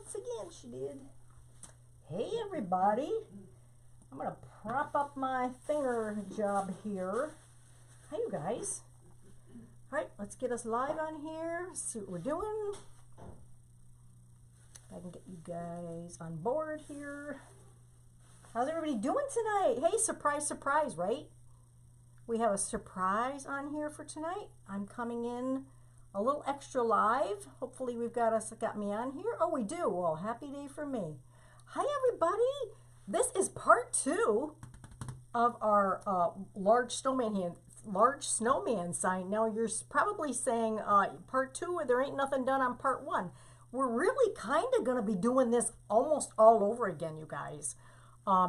once again she did. Hey everybody, I'm gonna prop up my finger job here. Hi you guys. All right, let's get us live on here, see what we're doing. If I can get you guys on board here. How's everybody doing tonight? Hey, surprise, surprise, right? We have a surprise on here for tonight. I'm coming in a little extra live. Hopefully we've got me on here. Oh, we do. Well, happy day for me. Hi, everybody. This is part 2 of our large snowman sign. Now, you're probably saying part 2, there ain't nothing done on part 1. We're really kind of going to be doing this almost all over again, you guys.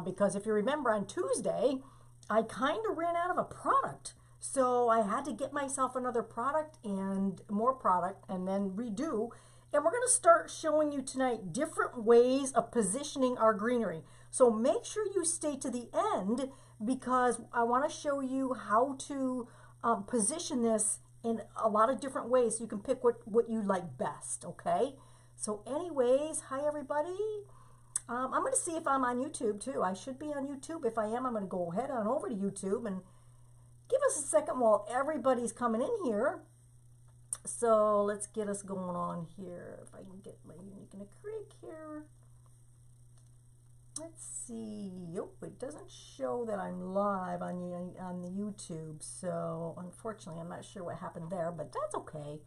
Because if you remember on Tuesday, I kind of ran out of a product. So I had to get myself another product and more product and then redo. And we're going to start showing you tonight different ways of positioning our greenery. So make sure you stay to the end because I want to show you how to position this in a lot of different ways so you can pick what you like best, okay? So anyways, hi everybody. I'm going to see if I'm on YouTube too. I should be on YouTube. If I am, I'm going to go head on over to YouTube and give us a second while everybody's coming in here. So let's get us going on here. If I can get my unique in a creek here. Let's see. Nope, it doesn't show that I'm live on the YouTube. So unfortunately, I'm not sure what happened there, but that's okay.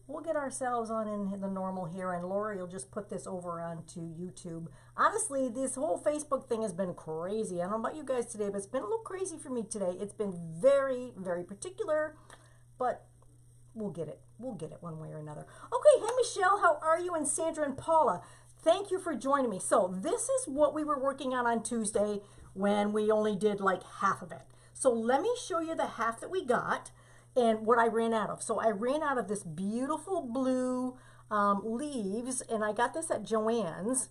We'll get ourselves on in the normal here, and Lori will just put this over onto YouTube. Honestly, this whole Facebook thing has been crazy. I don't know about you guys today, but it's been a little crazy for me today. It's been very, very particular, but we'll get it. We'll get it one way or another. Okay, hey Michelle, how are you? And Sandra and Paula, thank you for joining me. So this is what we were working on Tuesday when we only did like half of it. So let me show you the half that we got. And what I ran out of. So I ran out of this beautiful blue leaves, and I got this at Joann's.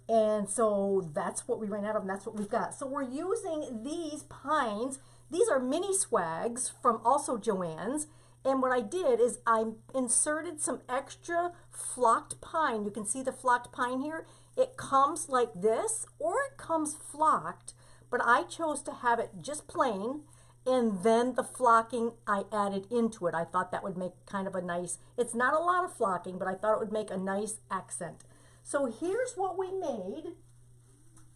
And so that's what we ran out of, and that's what we've got. So we're using these pines. These are mini swags from also Joann's. And what I did is I inserted some extra flocked pine. You can see the flocked pine here. It comes like this, or it comes flocked, but I chose to have it just plain. And then the flocking I added into it. I thought that would make kind of a nice, it's not a lot of flocking, but I thought it would make a nice accent. So here's what we made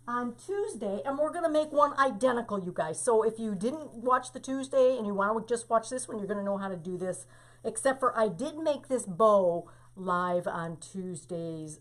on Tuesday, and we're gonna make one identical, you guys. So if you didn't watch the Tuesday and you wanna just watch this one, you're gonna know how to do this, except for I did make this bow live on Tuesday's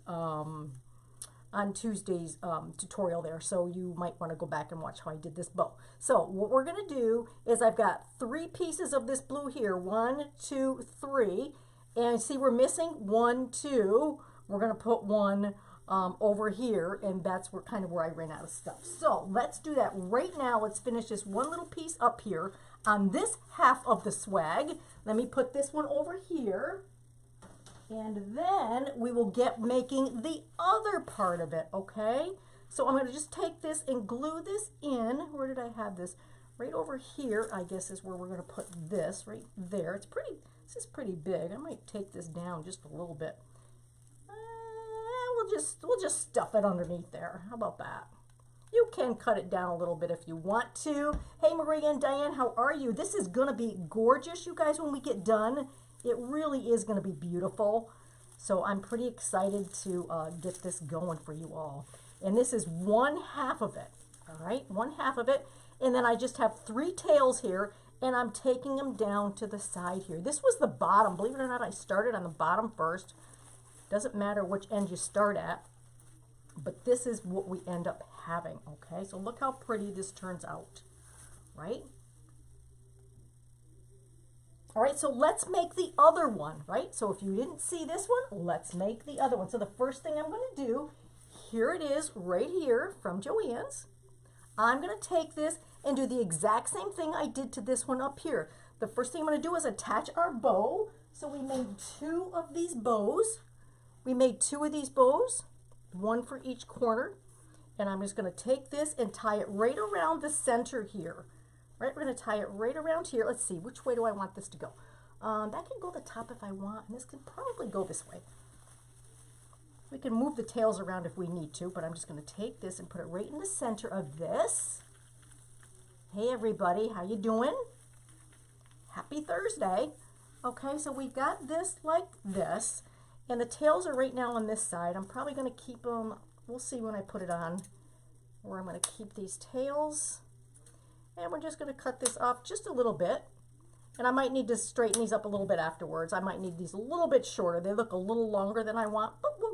tutorial there, so you might want to go back and watch how I did this bow. So what we're going to do is I've got 3 pieces of this blue here, 1, 2, 3, and see we're missing 1, 2. We're going to put 1 over here, and that's kind of where I ran out of stuff. So let's do that right now. Let's finish this one little piece up here on this half of the swag. Let me put this one over here. And then we will get making the other part of it, okay? So I'm going to just take this and glue this in. Where did I have this? Right over here, I guess, is where we're going to put this, right there. This is pretty big. I might take this down just a little bit. We'll just stuff it underneath there. How about that? You can cut it down a little bit if you want to. Hey, Maria and Diane, how are you? This is going to be gorgeous, you guys, when we get done. It really is going to be beautiful. So I'm pretty excited to get this going for you all. And this is 1/2 of it. All right, 1/2 of it. And then I just have 3 tails here, and I'm taking them down to the side here. This was the bottom. Believe it or not, I started on the bottom first. Doesn't matter which end you start at, but this is what we end up having, okay? So look how pretty this turns out, right? All right, so let's make the other one, right? So if you didn't see this one, let's make the other one. So the first thing I'm going to do, here it is right here from Joann's. I'm going to take this and do the exact same thing I did to this one up here. The first thing I'm going to do is attach our bow. So we made 2 of these bows. We made 2 of these bows, 1 for each corner. And I'm just going to take this and tie it right around the center here. Right, we're going to tie it right around here. Let's see, which way do I want this to go? That can go the top if I want, and this can probably go this way. We can move the tails around if we need to, but I'm just going to take this and put it right in the center of this. Hey everybody, how you doing? Happy Thursday. Okay, so we've got this like this, and the tails are right now on this side. I'm probably going to keep them, we'll see when I put it on, where I'm going to keep these tails. And we're just going to cut this off just a little bit. And I might need to straighten these up a little bit afterwards. I might need these a little bit shorter. They look a little longer than I want, but we'll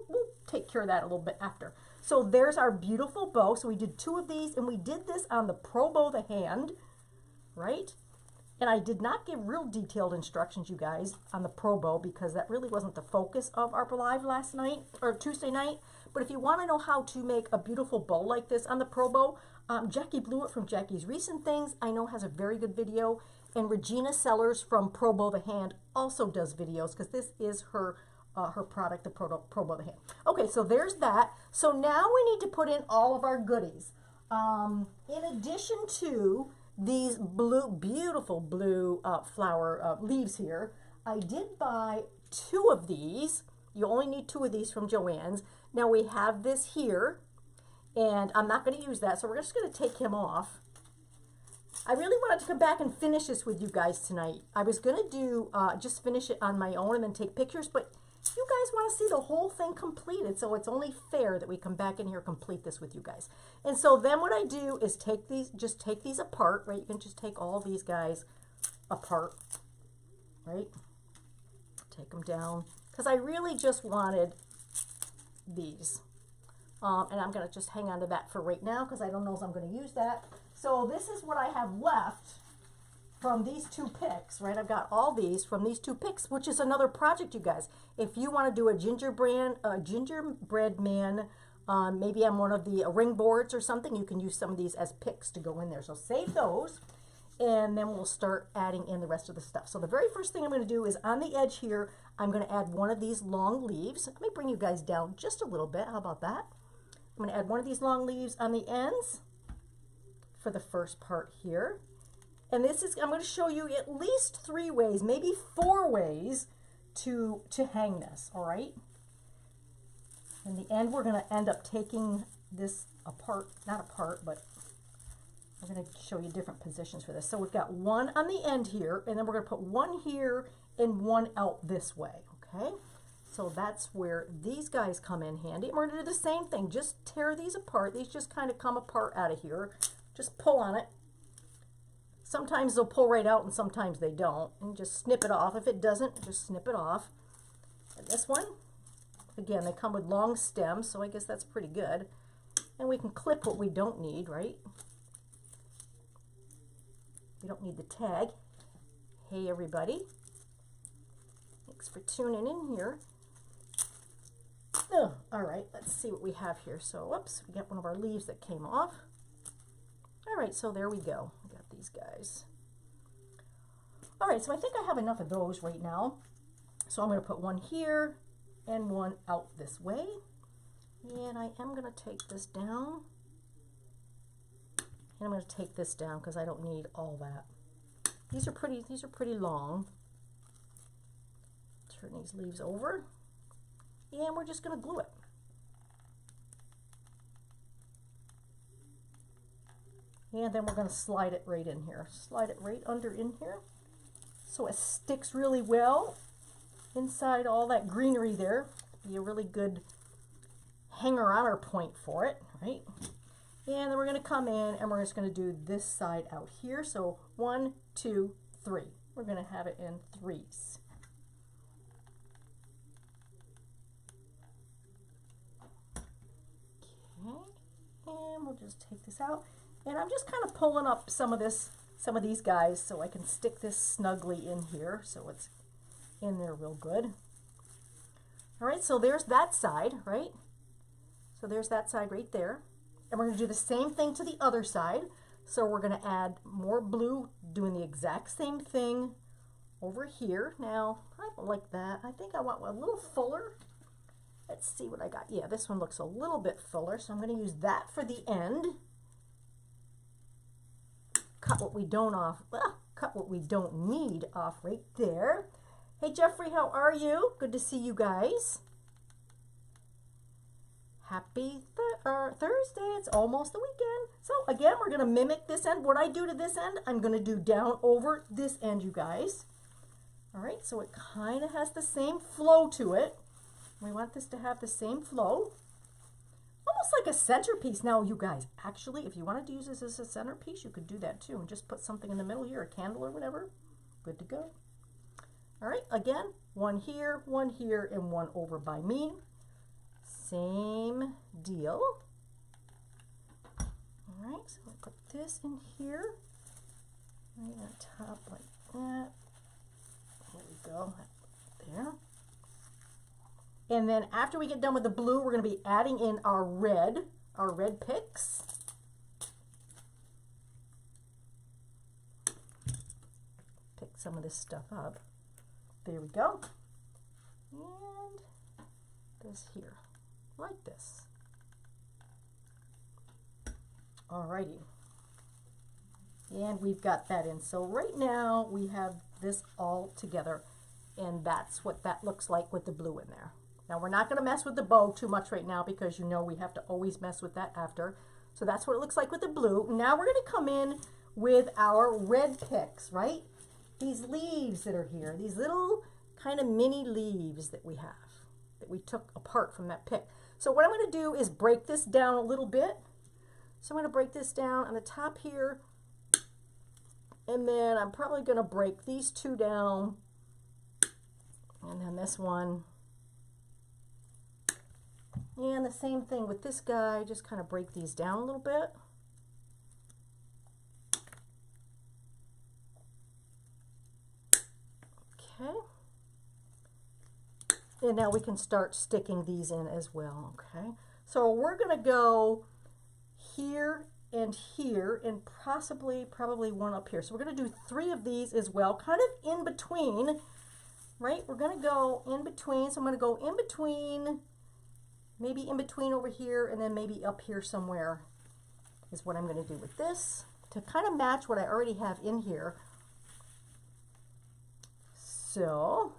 take care of that a little bit after. So there's our beautiful bow. So we did 2 of these, and we did this on the Pro Bow the hand, right? And I did not give real detailed instructions, you guys, on the Pro Bow because that really wasn't the focus of our live last night or Tuesday night. But if you want to know how to make a beautiful bow like this on the Pro Bow, Jackie Blewett from Jackie's Recent Things, I know has a very good video. And Regina Sellers from Pro Bow the Hand also does videos because this is her product, the Pro Bow the Hand. Okay, so there's that. So now we need to put in all of our goodies. In addition to these beautiful blue flower leaves here, I did buy 2 of these. You only need 2 of these from Joann's. Now we have this here, and I'm not going to use that, so we're just going to take him off. I really wanted to come back and finish this with you guys tonight. I was going to do, just finish it on my own and then take pictures, but you guys want to see the whole thing completed, so it's only fair that we come back in here and complete this with you guys. And so then what I do is take these, just take these apart, right? You can just take all these guys apart, right? Take them down, because I really just wanted these. And I'm going to just hang on to that for right now, because I don't know if I'm going to use that. So this is what I have left from these 2 picks, right? I've got all these from these 2 picks, which is another project, you guys. If you want to do a gingerbread man, maybe on one of the ring boards or something, you can use some of these as picks to go in there. So save those, and then we'll start adding in the rest of the stuff. So the very first thing I'm going to do is on the edge here, I'm going to add one of these long leaves. Let me bring you guys down just a little bit. How about that? I'm going to add one of these long leaves on the ends for the first part here. And this is, I'm going to show you at least 3 ways, maybe 4 ways to hang this, all right? In the end, we're going to end up taking this apart, not apart, but I'm going to show you different positions for this. So we've got one on the end here, and then we're going to put one here and one out this way, okay? So that's where these guys come in handy. And we're going to do the same thing, just tear these apart. These just kind of come apart out of here. Just pull on it. Sometimes they'll pull right out and sometimes they don't. And just snip it off. If it doesn't, just snip it off. And this one, again, they come with long stems, so I guess that's pretty good. And we can clip what we don't need, right? We don't need the tag. Hey, everybody. Thanks for tuning in here. Oh, all right, let's see what we have here. So, whoops, we got one of our leaves that came off. All right, so there we go. We got these guys. All right, so I think I have enough of those right now. So I'm going to put one here and one out this way. And I am going to take this down. And I'm going to take this down because I don't need all that. These are pretty long. Turn these leaves over. And we're just going to glue it. And then we're going to slide it right in here. Slide it right under in here so it sticks really well inside all that greenery there. Be a really good hanger-on point for it, right? And then we're going to come in and we're just going to do this side out here. So 1, 2, 3. We're going to have it in 3s. Okay, and we'll just take this out. And I'm just kind of pulling up some of these guys so I can stick this snugly in here so it's in there real good. All right, so there's that side, right? So there's that side right there. And we're going to do the same thing to the other side. So we're going to add more blue, doing the exact same thing over here. Now, I don't like that. I think I want a little fuller. Let's see what I got. Yeah, this one looks a little bit fuller, so I'm going to use that for the end. Cut what we don't cut what we don't need off right there. Hey Jeffrey, how are you? Good to see you guys. Happy Thursday. It's almost the weekend. So again, we're going to mimic this end. What I do to this end, I'm going to do down over this end, you guys. All right, so it kind of has the same flow to it. We want this to have the same flow. Almost like a centerpiece. Now, you guys, actually, if you wanted to use this as a centerpiece, you could do that too. And just put something in the middle here, a candle or whatever. Good to go. All right, again, one here, and one over by me. Same deal. All right, so I'll put this in here, right on top like that. There we go, there. And then after we get done with the blue, we're going to be adding in our red picks. Pick some of this stuff up. There we go. And this here. Like this. Alrighty. And we've got that in. So right now we have this all together, and that's what that looks like with the blue in there. Now we're not going to mess with the bow too much right now because you know we have to always mess with that after. So that's what it looks like with the blue. Now we're going to come in with our red picks, right? These leaves that are here, these little kind of mini leaves that we have, that we took apart from that pick. So what I'm going to do is break this down a little bit. So I'm going to break this down on the top here, and then I'm probably going to break these two down, and then this one, and the same thing with this guy. Just kind of break these down a little bit. Okay. And now we can start sticking these in as well, okay? So we're going to go here, and probably one up here. So we're going to do 3 of these as well, kind of in between, right? We're going to go in between. So I'm going to go in between, maybe in between over here, and then maybe up here somewhere is what I'm going to do with this to kind of match what I already have in here. So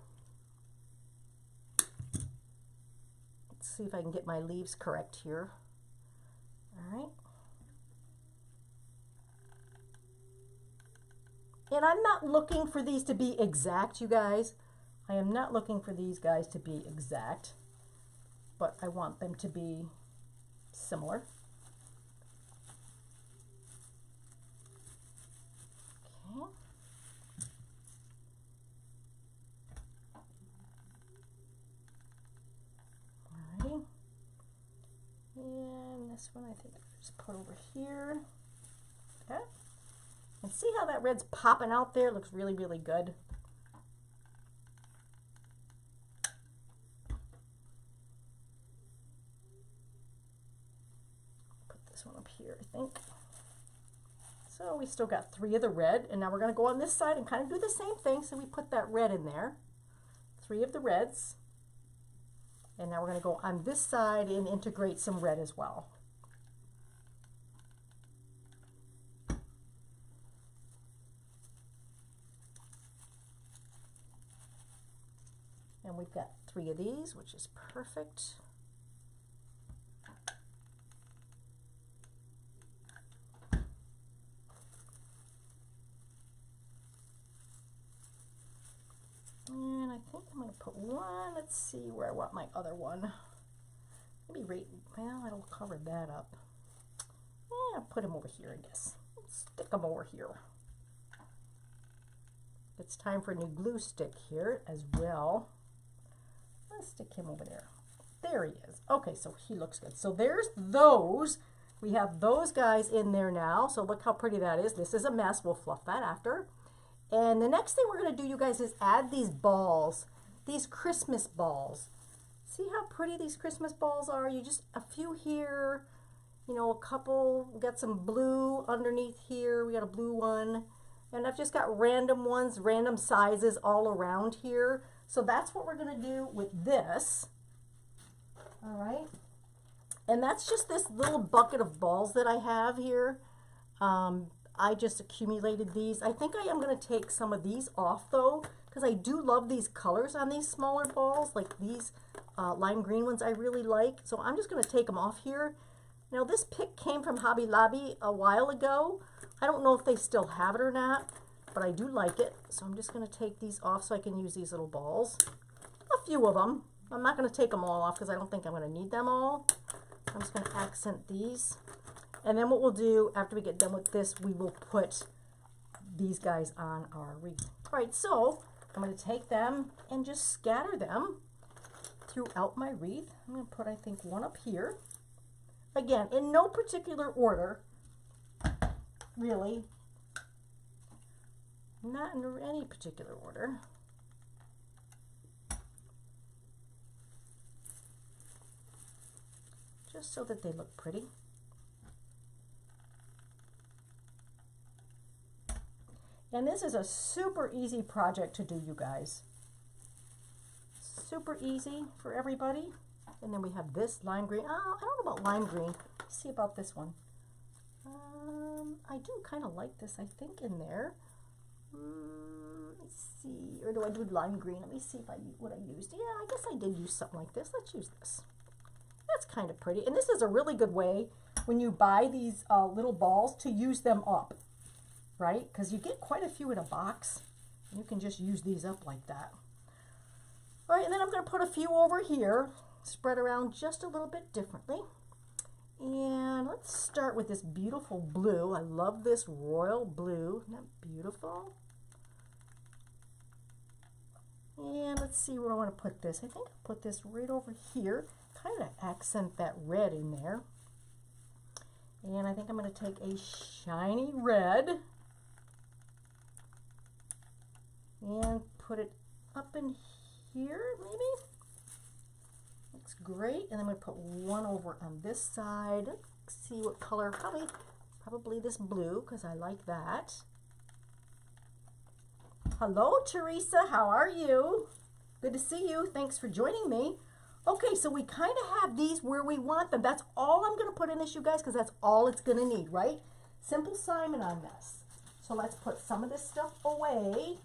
see if I can get my leaves correct here. All right. And I'm not looking for these to be exact, you guys. I am not looking for these guys to be exact, but I want them to be similar. Okay. And this one I think I'll just put over here. Okay. And see how that red's popping out there? It looks really, really good. Put this one up here, I think. So we still got 3 of the red, and now we're going to go on this side and kind of do the same thing. So we put that red in there. 3 of the reds. And now we're going to go on this side and integrate some red as well. And we've got 3 of these, which is perfect. And I think I'm going to put one. Let's see where I want my other one. Maybe right, well, that'll cover that up. Yeah, put him over here, I guess. Let's stick him over here. It's time for a new glue stick here as well. Let's stick him over there. There he is. Okay, so he looks good. So there's those. We have those guys in there now. So look how pretty that is. This is a mess. We'll fluff that after. And the next thing we're going to do, you guys, is add these balls, these Christmas balls. See how pretty these Christmas balls are? You just, a few here, you know, a couple. We got some blue underneath here. We got a blue one. And I've just got random ones, random sizes all around here. So that's what we're going to do with this. All right. And that's just this little bucket of balls that I have here. I just accumulated these. I think I am going to take some of these off though, because I do love these colors on these smaller balls. Like these lime green ones I really like. So I'm just going to take them off here. Now this pick came from Hobby Lobby a while ago. I don't know if they still have it or not, but I do like it. So I'm just going to take these off so I can use these little balls. A few of them. I'm not going to take them all off because I don't think I'm going to need them all. I'm just going to accent these. And then what we'll do after we get done with this, we will put these guys on our wreath. All right, so I'm going to take them and just scatter them throughout my wreath. I'm going to put, I think, one up here. Again, in no particular order, really. Not in any particular order. Just so that they look pretty. And this is a super easy project to do, you guys. Super easy for everybody. And then we have this lime green. Oh, I don't know about lime green. Let's see about this one. I do kind of like this, I think, in there. Let's see. Or do I do lime green? Let me see if what I used. Yeah, I guess I did use something like this. Let's use this. That's kind of pretty. And this is a really good way when you buy these little balls to use them up. Right? Because you get quite a few in a box. You can just use these up like that. All right, and then I'm going to put a few over here, spread around just a little bit differently. And let's start with this beautiful blue. I love this royal blue. Isn't that beautiful? And let's see where I want to put this. I think I'll put this right over here, kind of accent that red in there. And I think I'm going to take a shiny red and put it up in here, maybe. Looks great. And I'm going to put one over on this side. Let's see what color. Probably this blue, because I like that. Hello, Teresa. How are you? Good to see you. Thanks for joining me. Okay, so we kind of have these where we want them. That's all I'm going to put in this, you guys, because that's all it's going to need, right? Simple Simon on this. So let's put some of this stuff away.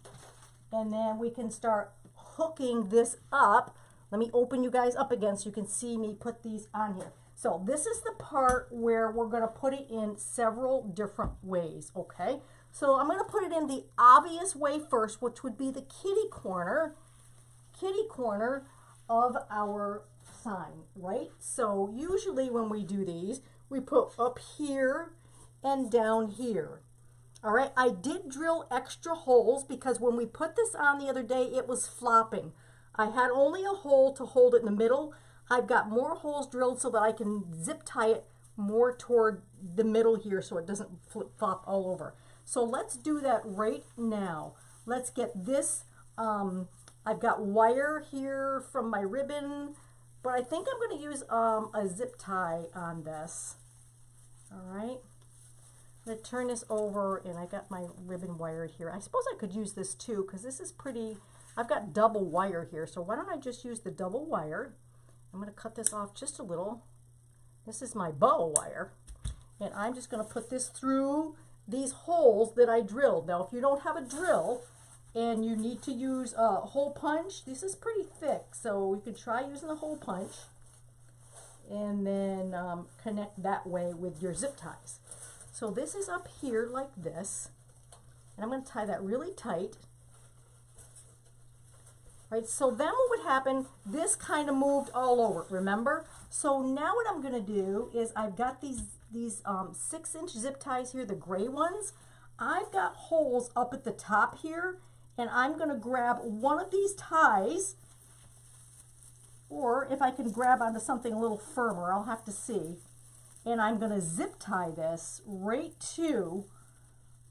And then we can start hooking this up. Let me open you guys up again so you can see me put these on here. So this is the part where we're going to put it in several different ways, okay? So I'm going to put it in the obvious way first, which would be the kitty corner of our sign, right? So usually when we do these, we put up here and down here. All right, I did drill extra holes because when we put this on the other day, it was flopping. I had only a hole to hold it in the middle. I've got more holes drilled so that I can zip tie it more toward the middle here so it doesn't flip-flop all over. So let's do that right now. Let's get this, I've got wire here from my ribbon, but I think I'm going to use a zip tie on this. All right. I'm going to turn this over, and I got my ribbon wired here. I suppose I could use this too, because this is pretty, I've got double wire here, so why don't I just use the double wire. I'm going to cut this off just a little. This is my bow wire, and I'm just going to put this through these holes that I drilled. Now, if you don't have a drill and you need to use a hole punch, this is pretty thick, so you could try using a hole punch and then connect that way with your zip ties. So this is up here like this, and I'm going to tie that really tight. Right, so then what would happen, this kind of moved all over, remember? So now what I'm going to do is I've got these 6-inch zip ties here, the gray ones. I've got holes up at the top here, and I'm going to grab one of these ties, or if I can grab onto something a little firmer, I'll have to see. And I'm going to zip tie this right to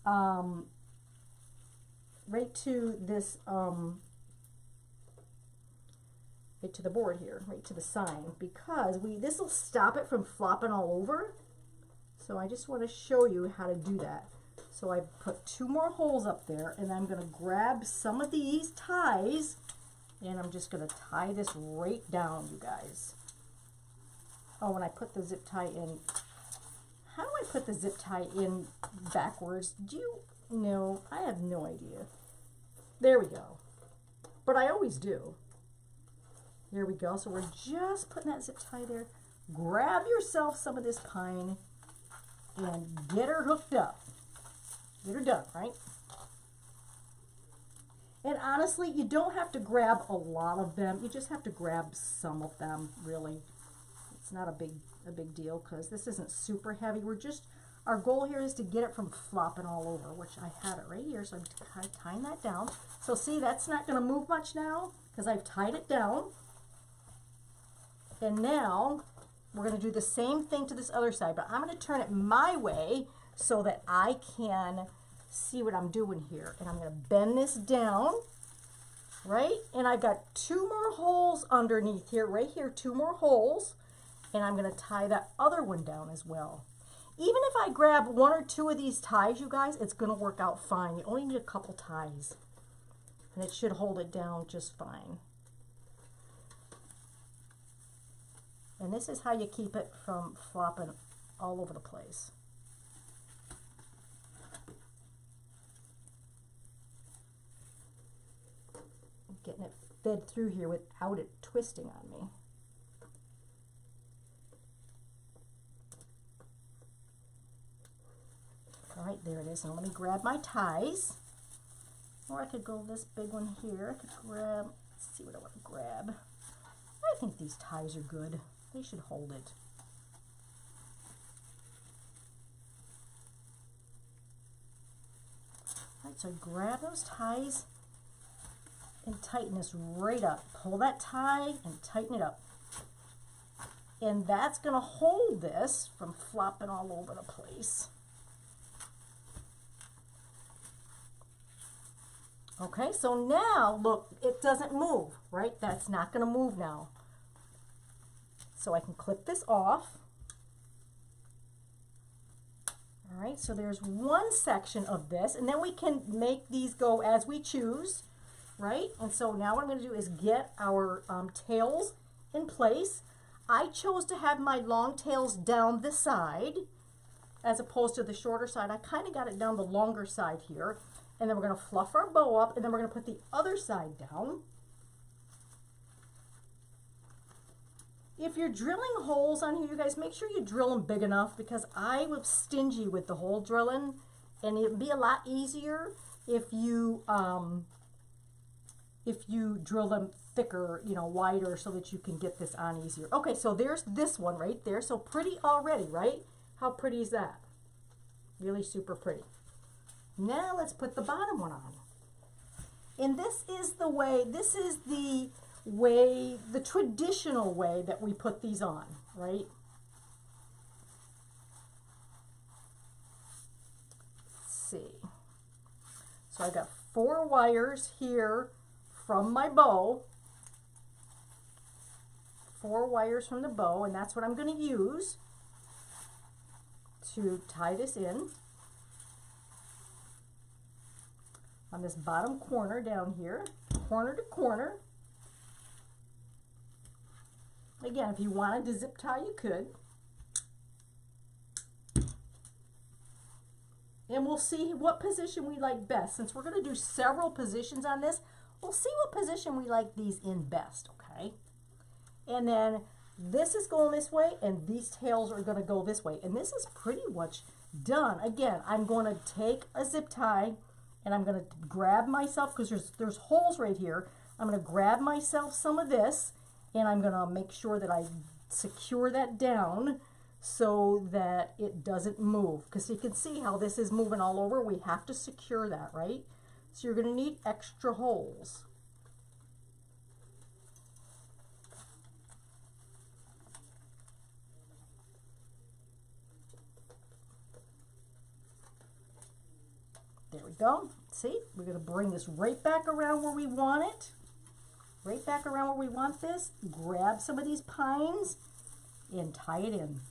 this right to the board here, right to the sign, because this will stop it from flopping all over. So I just want to show you how to do that. So I've put 2 more holes up there, and I'm going to grab some of these ties, and I'm just going to tie this right down, you guys. Oh, and I put the zip tie in. How do I put the zip tie in backwards? Do you know? I have no idea. There we go. But I always do. There we go. So we're just putting that zip tie there. Grab yourself some of this pine and get her hooked up. Get her done, right? And honestly, you don't have to grab a lot of them. You just have to grab some of them, really. It's not a big deal because this isn't super heavy. Our goal here is to get it from flopping all over, which I had it right here, so I'm tying that down. So see, that's not going to move much now because I've tied it down. And now we're going to do the same thing to this other side, but I'm going to turn it my way so that I can see what I'm doing here. And I'm going to bend this down, right? And I've got 2 more holes underneath here, right here, 2 more holes. And I'm going to tie that other one down as well. Even if I grab 1 or 2 of these ties, you guys, it's going to work out fine. You only need a couple ties, and it should hold it down just fine. And this is how you keep it from flopping all over the place. Getting it fed through here without it twisting on me. All right, there it is. Now let me grab my ties. Or I could go this big one here. I could grab, let's see what I want to grab. I think these ties are good. They should hold it. All right, so grab those ties and tighten this right up. Pull that tie and tighten it up. And that's going to hold this from flopping all over the place. Okay, so now, look, it doesn't move, right? That's not going to move now. So I can clip this off. All right, so there's one section of this, and then we can make these go as we choose, right? And so now what I'm going to do is get our tails in place. I chose to have my long tails down the side as opposed to the shorter side. I kind of got it down the longer side here. And then we're going to fluff our bow up, and then we're going to put the other side down. If you're drilling holes on here, you guys, make sure you drill them big enough because I was stingy with the hole drilling, and it'd be a lot easier if you drill them thicker, you know, wider so that you can get this on easier. Okay, so there's this one right there. So pretty already, right? How pretty is that? Really super pretty. Now let's put the bottom one on. And this is the way, the traditional way that we put these on, right? Let's see. So I got 4 wires here from my bow. 4 wires from the bow, and that's what I'm going to use to tie this in. On this bottom corner down here, corner to corner. Again, if you wanted to zip tie, you could. And we'll see what position we like best. Since we're going to do several positions on this, we'll see what position we like these in best, okay? And then this is going this way, and these tails are going to go this way. And this is pretty much done. Again, I'm going to take a zip tie, and I'm going to grab myself, because there's holes right here. I'm going to grab myself some of this, and I'm going to make sure that I secure that down so that it doesn't move. Because you can see how this is moving all over. We have to secure that, right? So you're going to need extra holes. There we go. See, we're going to bring this right back around where we want it. Right back around where we want this. Grab some of these pines and tie it in.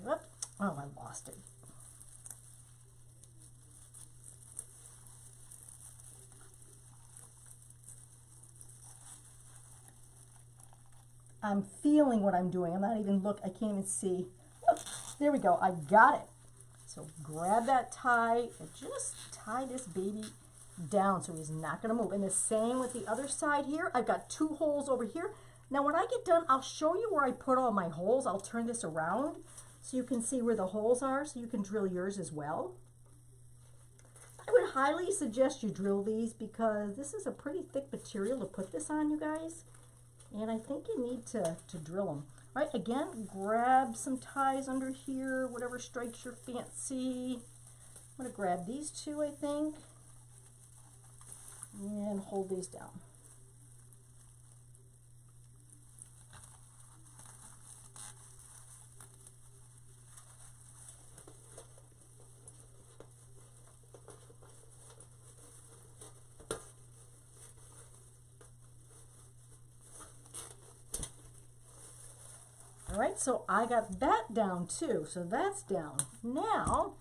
Whoop. Oh, I lost it. I'm feeling what I'm doing. I'm not even I can't even see. Oh, there we go. I got it. So grab that tie and just tie this baby down so he's not going to move. And the same with the other side here. I've got 2 holes over here. Now when I get done, I'll show you where I put all my holes. I'll turn this around so you can see where the holes are, so you can drill yours as well. I would highly suggest you drill these because this is a pretty thick material to put this on, you guys. And I think you need to drill them. All right, again, grab some ties under here, whatever strikes your fancy. I'm going to grab these 2, I think, and hold these down. All right, so I got that down too, so that's down. Now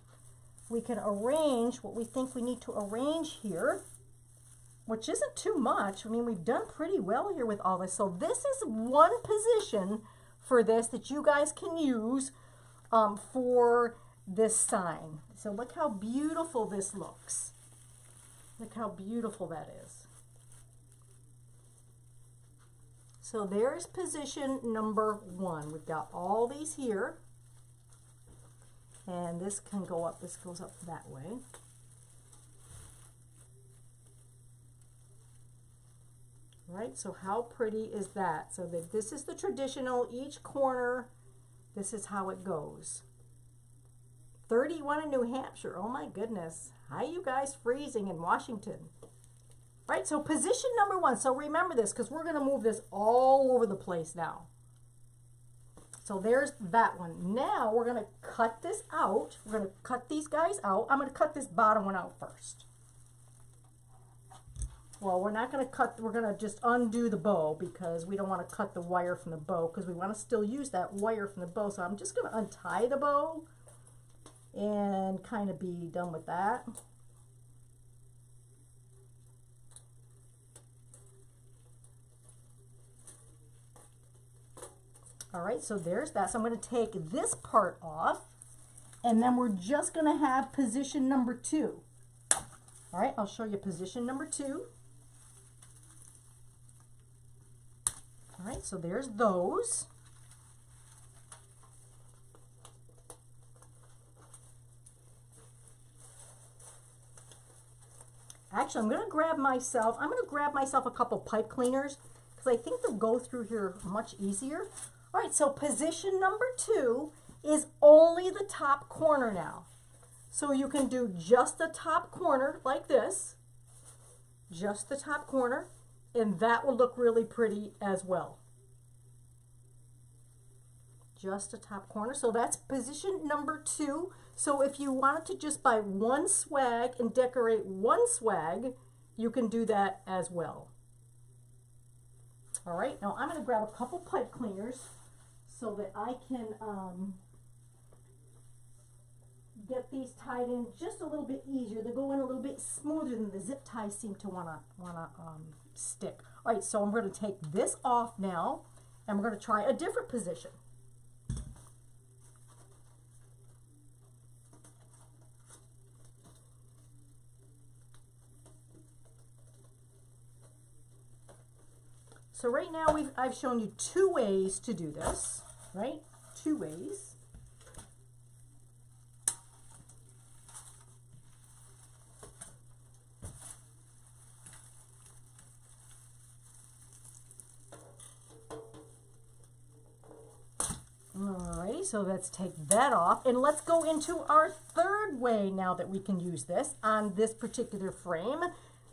we can arrange what we think we need to arrange here, which isn't too much. I mean, we've done pretty well here with all this. So this is one position for this that you guys can use for this sign. So look how beautiful this looks. Look how beautiful that is. So there's position number 1. We've got all these here. And this can go up, this goes up that way. Right, so how pretty is that? So that this is the traditional, each corner, this is how it goes. 31 in New Hampshire, oh my goodness. How you guys freezing in Washington? Right, so position number 1. So remember this, because we're going to move this all over the place now. So there's that one. Now we're going to cut this out. We're going to cut these guys out. I'm going to cut this bottom one out first. Well, we're not going to cut, we're going to just undo the bow because we don't want to cut the wire from the bow because we want to still use that wire from the bow. So I'm just going to untie the bow and kind of be done with that. All right, so there's that. So I'm going to take this part off, and then we're just going to have position number 2. All right, I'll show you position number 2. All right, so there's those. Actually, I'm going to grab myself a couple pipe cleaners because I think they'll go through here much easier. All right, so position number 2 is only the top corner now. So you can do just the top corner like this, just the top corner, and that will look really pretty as well. Just a top corner. So that's position number 2. So if you wanted to just buy one swag and decorate one swag, you can do that as well. All right, now I'm going to grab a couple pipe cleaners so that I can get these tied in just a little bit easier. They go in a little bit smoother than the zip ties seem to wanna stick. All right, so I'm going to take this off now, and we're going to try a different position. So right now I've shown you 2 ways to do this, right? 2 ways. Alrighty, so let's take that off and let's go into our 3rd way now that we can use this on this particular frame.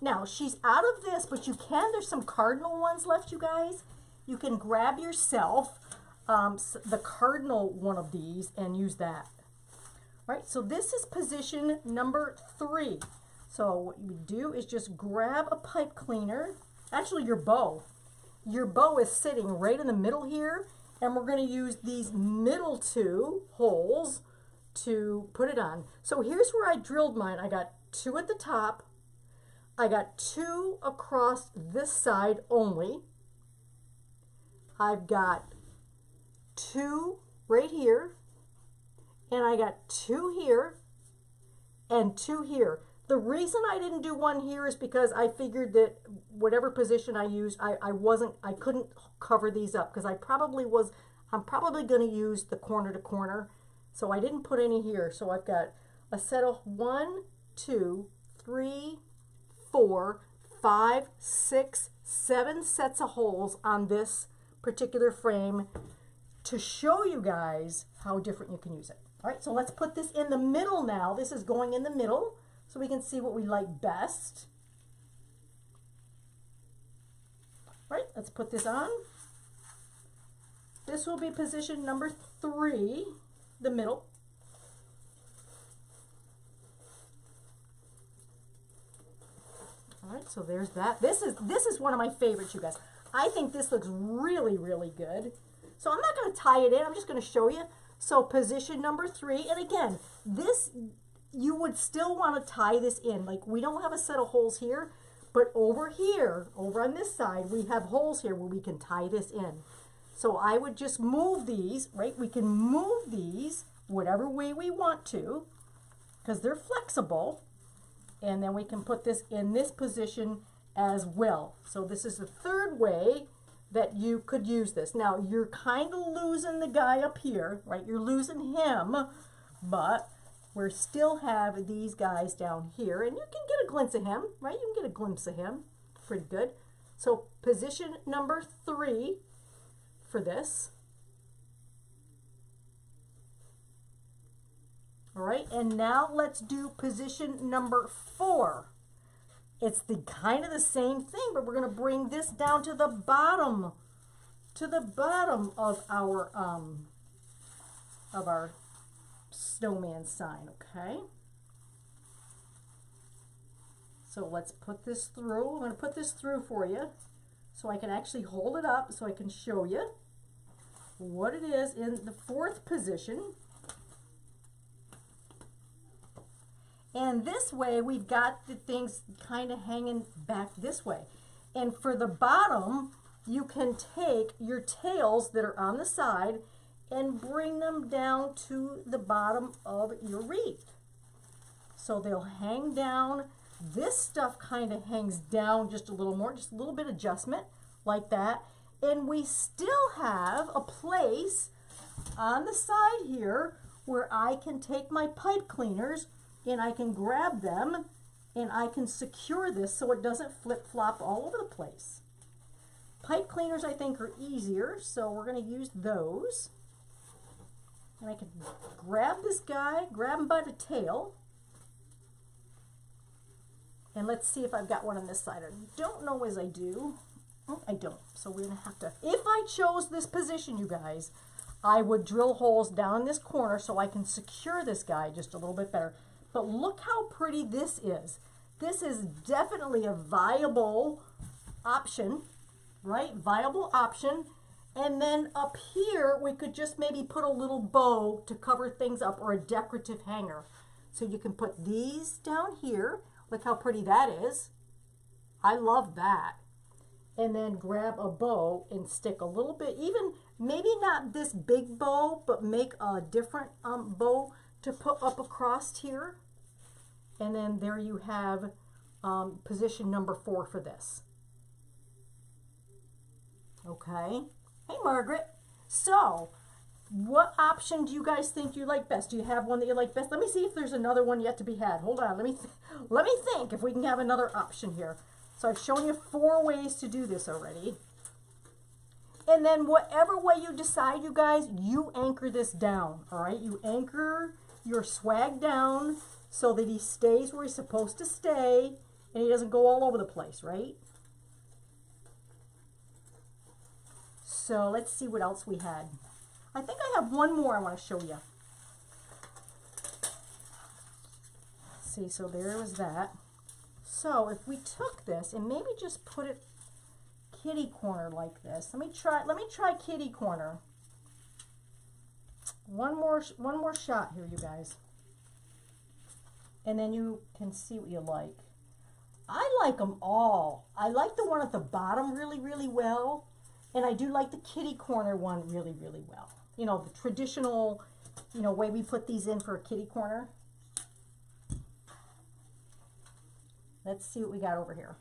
Now, she's out of this, but you can, there's some cardinal ones left, you guys. You can grab yourself the cardinal one of these and use that. All right, so this is position number 3. So what you do is just grab a pipe cleaner. Actually, your bow. Your bow is sitting right in the middle here, and we're going to use these middle 2 holes to put it on. So here's where I drilled mine. I got 2 at the top. I got 2 across this side only. I've got 2 right here, and I got 2 here, and 2 here. The reason I didn't do 1 here is because I figured that whatever position I used, I couldn't cover these up, because I'm probably going to use the corner to corner, so I didn't put any here. So I've got a set of 1, 2, 3, 4, 5, 6, 7 sets of holes on this particular frame to show you guys how different you can use it. All right, so let's put this in the middle now. This is going in the middle so we can see what we like best. All right, let's put this on. This will be position number 3, the middle. All right, so there's that. This is one of my favorites, you guys. I think this looks really, really good. So I'm not going to tie it in. I'm just going to show you. So position number 3, and again, this, you would still want to tie this in. Like, we don't have a set of holes here, but over here, over on this side, we have holes here where we can tie this in. So I would just move these, right? We can move these whatever way we want to, because they're flexible. And then we can put this in this position as well. So this is the 3rd way that you could use this. Now, you're kind of losing the guy up here, right? You're losing him, but we still have these guys down here, and you can get a glimpse of him, right? You can get a glimpse of him. Pretty good. So position number 3 for this. All right, and now let's do position number 4. It's the kind of the same thing, but we're going to bring this down to the bottom of our snowman sign, okay? So let's put this through. I'm going to put this through for you so I can actually hold it up so I can show you what it is in the 4th position. And this way, we've got the things kind of hanging back this way. And for the bottom, you can take your tails that are on the side and bring them down to the bottom of your wreath. So they'll hang down. This stuff kind of hangs down just a little more, just a little bit adjustment like that. And we still have a place on the side here where I can take my pipe cleaners and I can grab them and I can secure this so it doesn't flip-flop all over the place. Pipe cleaners, I think, are easier, so we're going to use those. And I can grab this guy, grab him by the tail. And let's see if I've got one on this side. I don't know as I do. Oh, I don't. So we're going to have to, if I chose this position, you guys, I would drill holes down in this corner so I can secure this guy just a little bit better. But look how pretty this is. This is definitely a viable option, right? Viable option. And then up here, we could just maybe put a little bow to cover things up, or a decorative hanger. So you can put these down here. Look how pretty that is. I love that. And then grab a bow and stick a little bit, even maybe not this big bow, but make a different bow to put up across here. And then there you have position number 4 for this. Okay. Hey, Margaret. So, what option do you guys think you like best? Do you have one that you like best? Let me see if there's another one yet to be had. Hold on. Let me think if we can have another option here. So I've shown you 4 ways to do this already. And then whatever way you decide, you guys, you anchor this down. All right. You anchor your swag down so that he stays where he's supposed to stay and he doesn't go all over the place, right? So let's see what else we had. I think I have one more I want to show you. See, so there was that. So if we took this and maybe just put it kitty corner like this. Let me try kitty corner. One more shot here, you guys. And then you can see what you like. I like them all. I like the one at the bottom really, really well. And I do like the kitty corner one really, really well. You know, the traditional, you know, way we put these in for a kitty corner. Let's see what we got over here.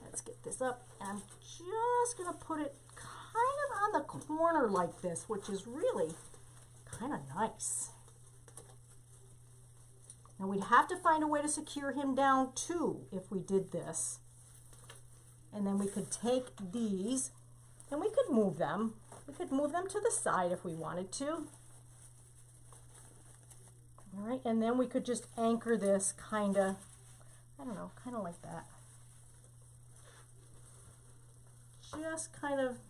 Let's get this up. And I'm just going to put it kind of on the corner like this, which is really kind of nice. Now we'd have to find a way to secure him down too if we did this. And then we could take these and we could move them. We could move them to the side if we wanted to. All right, and then we could just anchor this kind of, I don't know, kind of like that.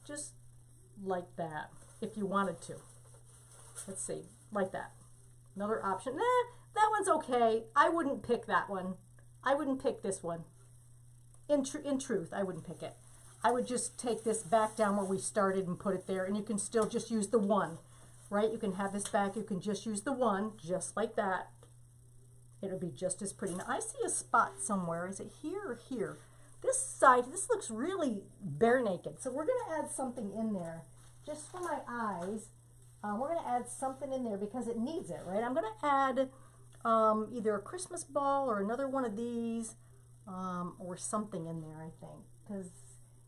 Just like that, if you wanted to. Let's see, like that. Another option. That one's okay. I wouldn't pick that one. I wouldn't pick this one. In truth, I wouldn't pick it. I would just take this back down where we started and put it there, and you can still just use the one, right? You can have this back. You can just use the one, just like that. It'll be just as pretty. Now, I see a spot somewhere. Is it here or here? This side, this looks really bare naked. So we're going to add something in there just for my eyes. We're going to add something in there because it needs it, right? I'm going to add either a Christmas ball or another one of these or something in there, I think. Because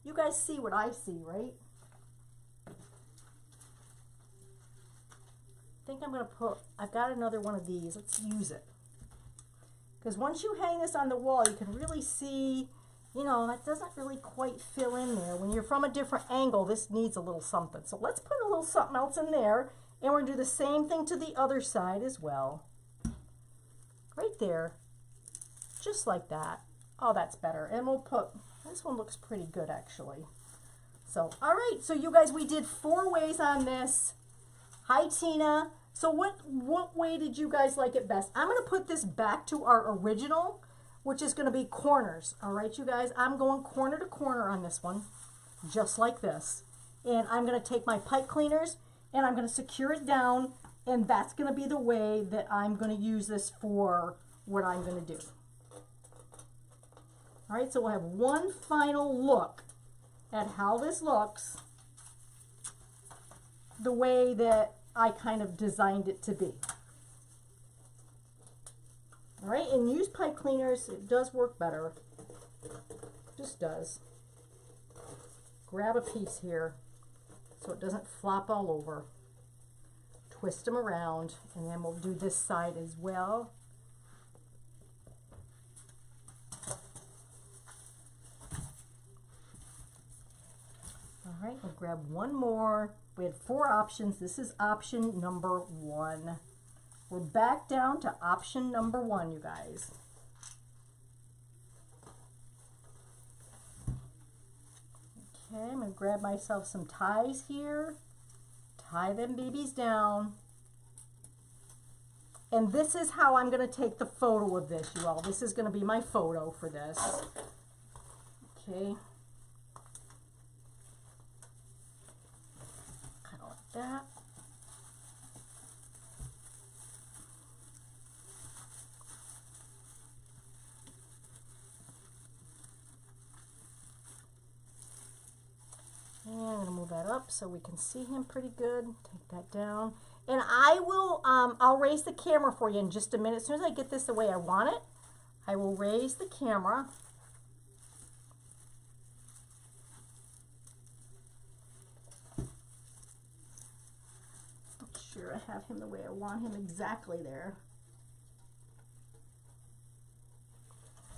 you guys see what I see, right? I think I'm going to put, I've got another one of these. Let's use it. Because once you hang this on the wall, you can really see, you know, that doesn't really quite fill in there. When you're from a different angle, this needs a little something. So let's put a little something else in there. And we're going to do the same thing to the other side as well. Right there. Just like that. Oh, that's better. And we'll put, this one looks pretty good actually. So, all right. So you guys, we did 4 ways on this. Hi, Tina. So what way did you guys like it best? I'm going to put this back to our original, which is going to be corners. All right, you guys, I'm going corner to corner on this one, just like this. And I'm going to take my pipe cleaners and I'm going to secure it down, and that's going to be the way that I'm going to use this for what I'm going to do. All right, so we'll have one final look at how this looks the way that I kind of designed it to be. All right, and use pipe cleaners. It does work better. Just does. Grab a piece here so it doesn't flop all over. Twist them around, and then we'll do this side as well. All right, we'll grab one more. We had 4 options. This is option number 1. We're back down to option number 1, you guys. Okay, I'm going to grab myself some ties here. Tie them babies down. And this is how I'm going to take the photo of this, you all. This is going to be my photo for this. Okay. Kind of like that. And I'm going to move that up so we can see him pretty good. Take that down. And I will, I'll raise the camera for you in just a minute. As soon as I get this the way I want it, I will raise the camera. Make sure I have him the way I want him exactly there.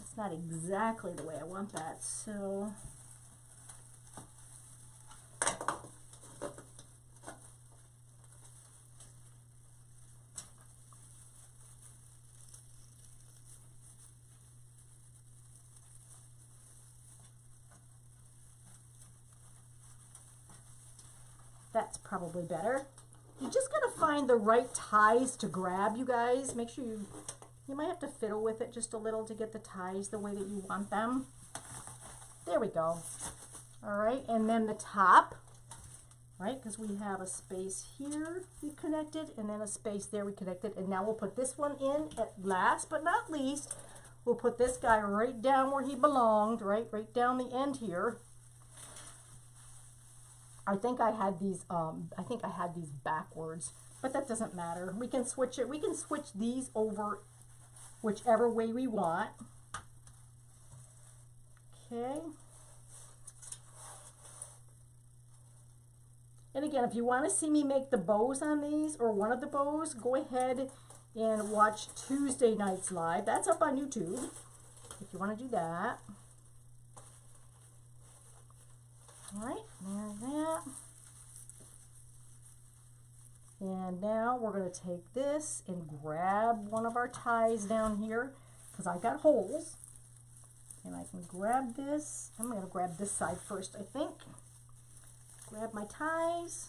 It's not exactly the way I want that, so... That's probably better. You just gotta find the right ties to grab, you guys. Make sure you might have to fiddle with it just a little to get the ties the way that you want them. There we go. All right, and then the top, right? Because we have a space here we connected, and then a space there we connected, and now we'll put this one in at last but not least. We'll put this guy right down where he belonged, right down the end here. I think I had these backwards, but that doesn't matter. We can switch it. We can switch these over whichever way we want. Okay. And again, if you want to see me make the bows on these or one of the bows, go ahead and watch Tuesday night's live. That's up on YouTube if you want to do that. All right, there's that. And now we're going to take this and grab one of our ties down here because I got holes. And I can grab this. I'm going to grab this side first, I think. Grab my ties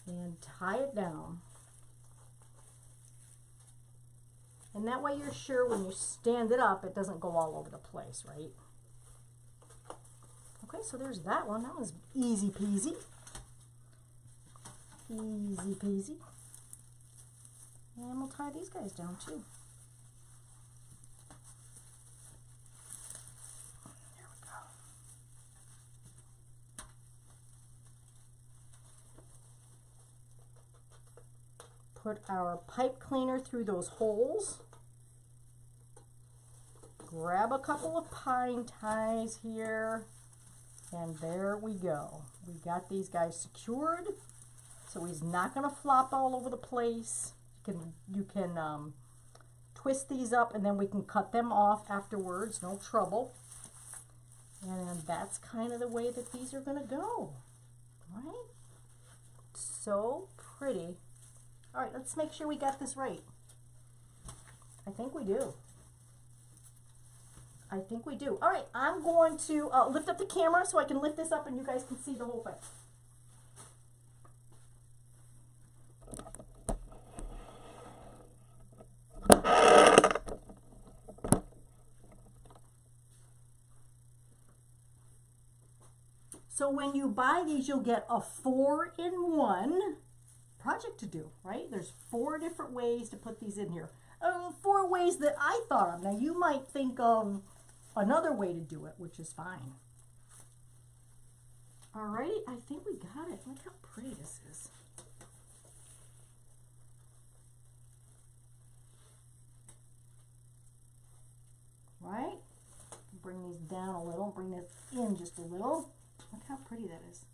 and tie it down. And that way you're sure when you stand it up, it doesn't go all over the place, right? Okay, so there's that one. That was easy peasy. Easy peasy. And we'll tie these guys down too. There we go. Put our pipe cleaner through those holes. Grab a couple of pine ties here. And there we go. We got these guys secured. So he's not going to flop all over the place. You can twist these up and then we can cut them off afterwards. No trouble. And that's kind of the way that these are going to go. Right? So pretty. All right, let's make sure we got this right. I think we do. I think we do. All right, I'm going to lift up the camera so I can lift this up and you guys can see the whole thing. So when you buy these, you'll get a 4-in-1 project to do, right? There's 4 different ways to put these in here. 4 ways that I thought of. Now you might think of another way to do it, which is fine. All right, I think we got it. Look how pretty this is. Right? Bring these down a little, bring this in just a little. Look how pretty that is.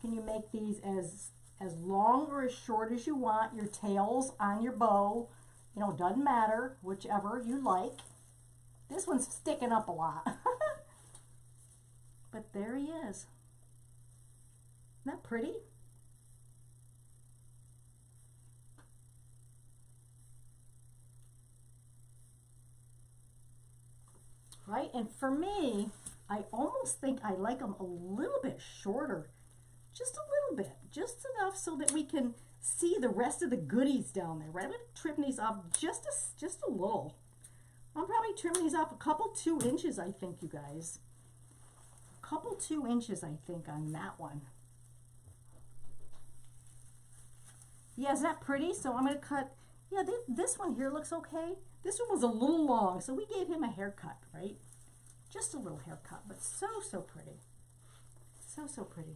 Can you make these as long or as short as you want? Your tails on your bow, you know, doesn't matter, whichever you like. This one's sticking up a lot. But there he is. Isn't that pretty? Right? And for me, I almost think I like them a little bit shorter. Just a little bit. Just enough so that we can see the rest of the goodies down there. Right? I'm going to trim these off just a little. I'm probably trimming these off a couple 2 inches, I think, you guys. A couple 2 inches, I think, on that one. Yeah, isn't that pretty? So I'm going to cut, yeah, this one here looks okay. This one was a little long, so we gave him a haircut, right? Just a little haircut, but so, so pretty. So, so pretty.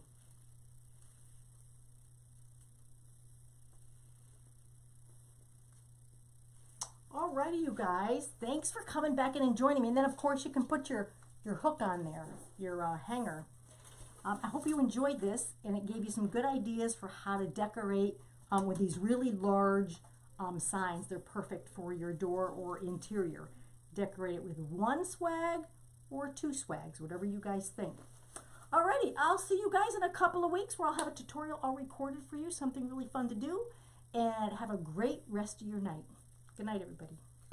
Alrighty, you guys. Thanks for coming back and joining me. And then, of course, you can put your hook on there, your hanger. I hope you enjoyed this, and it gave you some good ideas for how to decorate with these really large signs. They're perfect for your door or interior. Decorate it with 1 swag or 2 swags, whatever you guys think. Alrighty, I'll see you guys in a couple of weeks where I'll have a tutorial all recorded for you, something really fun to do, and have a great rest of your night. Good night, everybody.